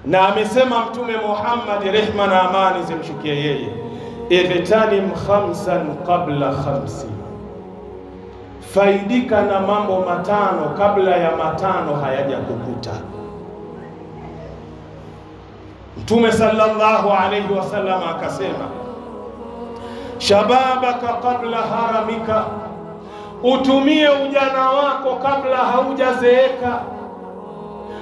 Na amesema Mtume Muhammad, rehma na amani zimshukie yeye, igtanim khamsan qabla khamsi, faidika na mambo matano kabla ya matano hayaja kukuta. Mtume sallallahu alayhi wasallam akasema, shababaka qabla haramika, utumie ujana wako kabla haujazeeka.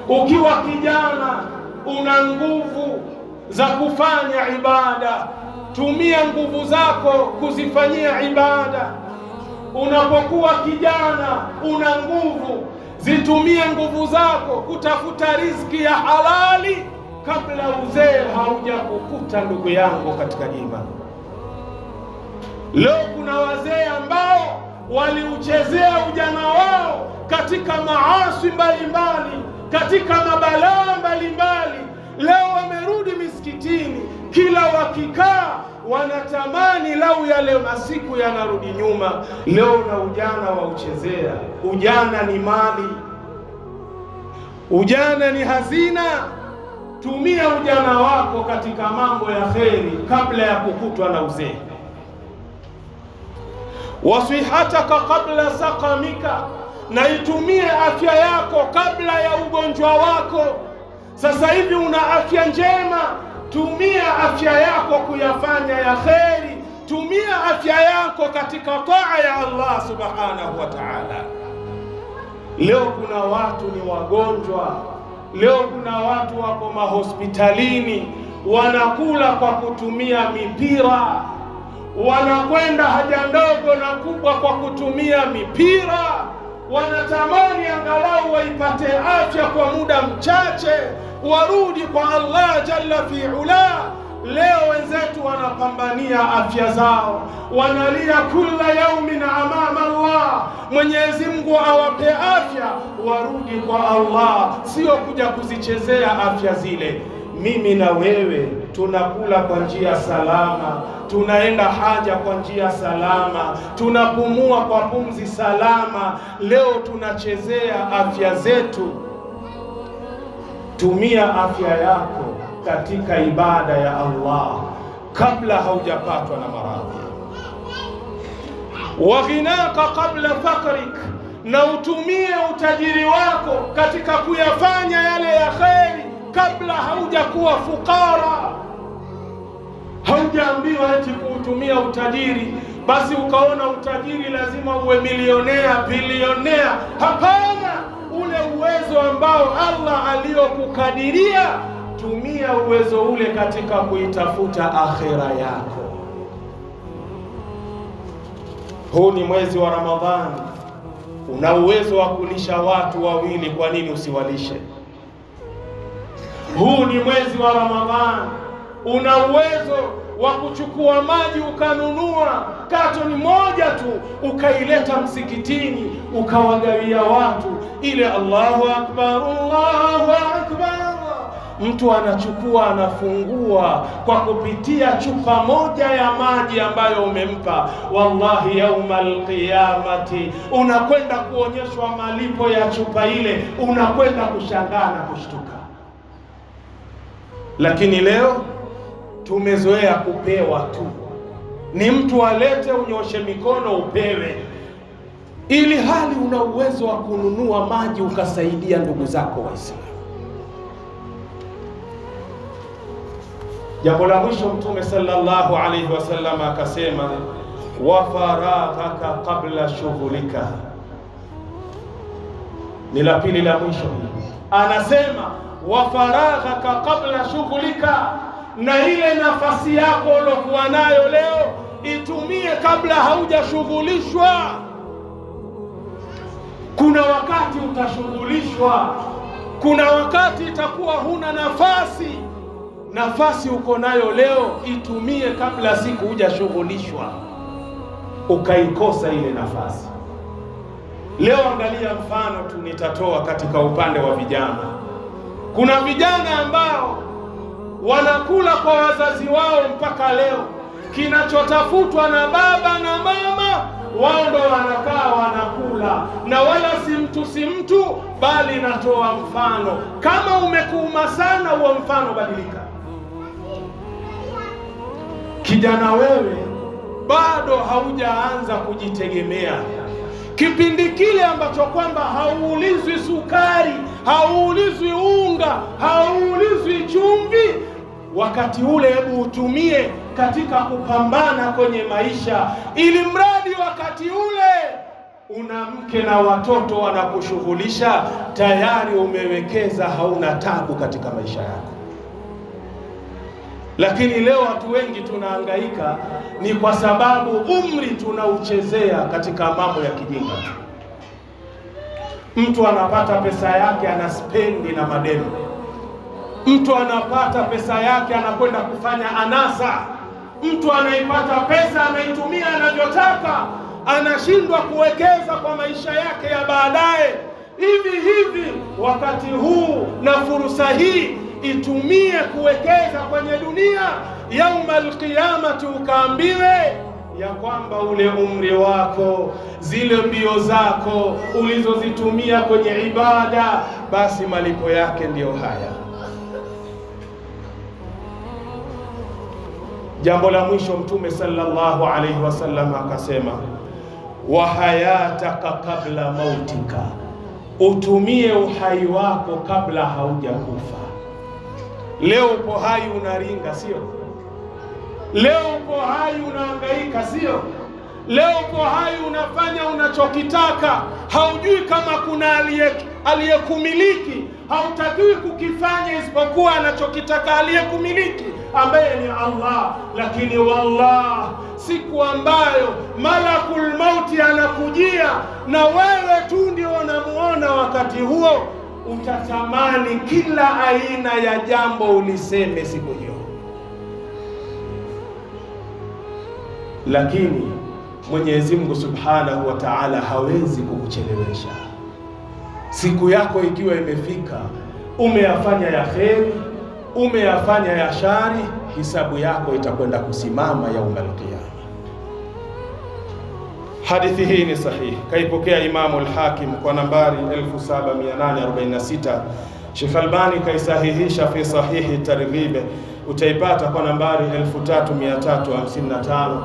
Ukiwa kijana una nguvu za kufanya ibada, tumia nguvu zako kuzifanyia ibada. Unapokuwa kijana una nguvu, zitumie nguvu zako kutafuta riziki ya halali kabla uzee haujakukuta, ndugu yangu katika imani. Leo kuna wazee ambao waliuchezea ujana wao katika maasi mbalimbali, katika mabalaa mbalimbali. Leo wamerudi misikitini, kila wakikaa wanatamani lau yale masiku yanarudi nyuma. Leo na ujana wauchezea. Ujana ni mali, ujana ni hazina. Tumia ujana wako katika mambo ya kheri kabla ya kukutwa na uzee. Wasihataka qabla saqamika, na itumie afya yako kabla ya ugonjwa wako. Sasa hivi una afya njema, tumia afya yako kuyafanya ya kheri. Tumia afya yako katika taa ya Allah subhanahu wa ta'ala. Leo kuna watu ni wagonjwa, leo kuna watu wako mahospitalini, wanakula kwa kutumia mipira, wanakwenda haja ndogo na kubwa kwa kutumia mipira. Wanatamani angalau waipate afya kwa muda mchache, warudi kwa Allah jalla fi ula. Leo wenzetu wanapambania afya zao, wanalia kila yaumin amama Allah, Mwenyezi Mungu awape afya, warudi kwa Allah, sio kuja kuzichezea afya zile. Mimi na wewe tunakula kwa njia salama, tunaenda haja kwa njia salama, tunapumua kwa pumzi salama. Leo tunachezea afya zetu. Tumia afya yako katika ibada ya Allah kabla haujapatwa na maradhi. Wa ghinaka qabla faqrik, na utumie utajiri wako katika kuyafanya yale ya kheri kabla haujakuwa fukara. Haujaambiwa eti kuutumia utajiri basi ukaona utajiri lazima uwe milionea, bilionea. Hapana, ule uwezo ambao Allah aliyokukadiria, tumia uwezo ule katika kuitafuta akhira yako. Huu ni mwezi wa Ramadhani, una uwezo wa kulisha watu wawili, kwa nini usiwalishe? Huu ni mwezi wa Ramadhani, una uwezo wa kuchukua maji ukanunua katoni moja tu ukaileta msikitini ukawagawia watu, ile Allahu akbar, Allahu akbar. Mtu anachukua anafungua kwa kupitia chupa moja ya maji ambayo umempa. Wallahi yaumal qiyamati unakwenda kuonyeshwa malipo ya chupa ile, unakwenda kushangaa na kushtuka. Lakini leo tumezoea kupewa tu, ni mtu alete unyoshe mikono upewe, ili hali una uwezo wa kununua maji ukasaidia ndugu zako Waislamu. Jambo la mwisho, Mtume sallallahu alayhi wasallam akasema, wa faraghaka qabla shughulika. Ni la pili la mwisho, anasema wa faraghaka qabla shughulika, na ile nafasi yako ulokuwa nayo leo itumie kabla haujashughulishwa. Kuna wakati utashughulishwa, kuna wakati itakuwa huna nafasi. Nafasi uko nayo leo itumie kabla siku hujashughulishwa ukaikosa ile nafasi. Leo angalia mfano tu nitatoa katika upande wa vijana. Kuna vijana ambao wanakula kwa wazazi wao mpaka leo, kinachotafutwa na baba na mama, wao ndo wanakaa wanakula, na wala si mtu bali natoa mfano. Kama umekuuma sana huo mfano badilika. Kijana, wewe bado haujaanza kujitegemea. Kipindi kile ambacho kwamba hauulizwi sukari, hauulizwi unga, hauulizwi chumvi, wakati ule hebu utumie katika kupambana kwenye maisha, ili mradi wakati ule una mke na watoto wanakushughulisha, tayari umewekeza, hauna tabu katika maisha yako. Lakini leo watu wengi tunahangaika ni kwa sababu umri tunauchezea katika mambo ya kijinga tu. Mtu anapata pesa yake anaspendi na madeni. Mtu anapata pesa yake anakwenda kufanya anasa. Mtu anaipata pesa anaitumia anavyotaka, anashindwa kuwekeza kwa maisha yake ya baadaye. Hivi wakati huu na fursa hii itumie kuwekeza kwenye dunia. Yaumal qiyamati ukaambiwe ya kwamba ule umri wako, zile mbio zako ulizozitumia kwenye ibada, basi malipo yake ndiyo haya. Jambo la mwisho, Mtume sallallahu alaihi wasallam akasema, wa hayataka kabla mautika, utumie uhai wako kabla haujakufa. Leo upo hai unaringa, sio? Leo upo hai unahangaika, sio? Leo upo hai unafanya unachokitaka, haujui kama kuna aliyekumiliki. Hautakiwi kukifanya isipokuwa anachokitaka aliyekumiliki, ambaye ni Allah. Lakini wallah, siku ambayo malakul mauti anakujia na wewe tu ndio unamuona, wakati huo utatamani kila aina ya jambo uliseme siku hiyo. Lakini Mwenyezi Mungu Subhanahu wa Ta'ala hawezi kukuchelewesha. Siku yako ikiwa imefika, umeyafanya ya kheri, umeyafanya ya shari, hisabu yako itakwenda kusimama yaumul qiyama. Hadithi hii ni sahihi, kaipokea Imamu al-Hakim kwa nambari 7846. Sheikh Albani kaisahihisha fi sahihi Targhib, utaipata kwa nambari 3355.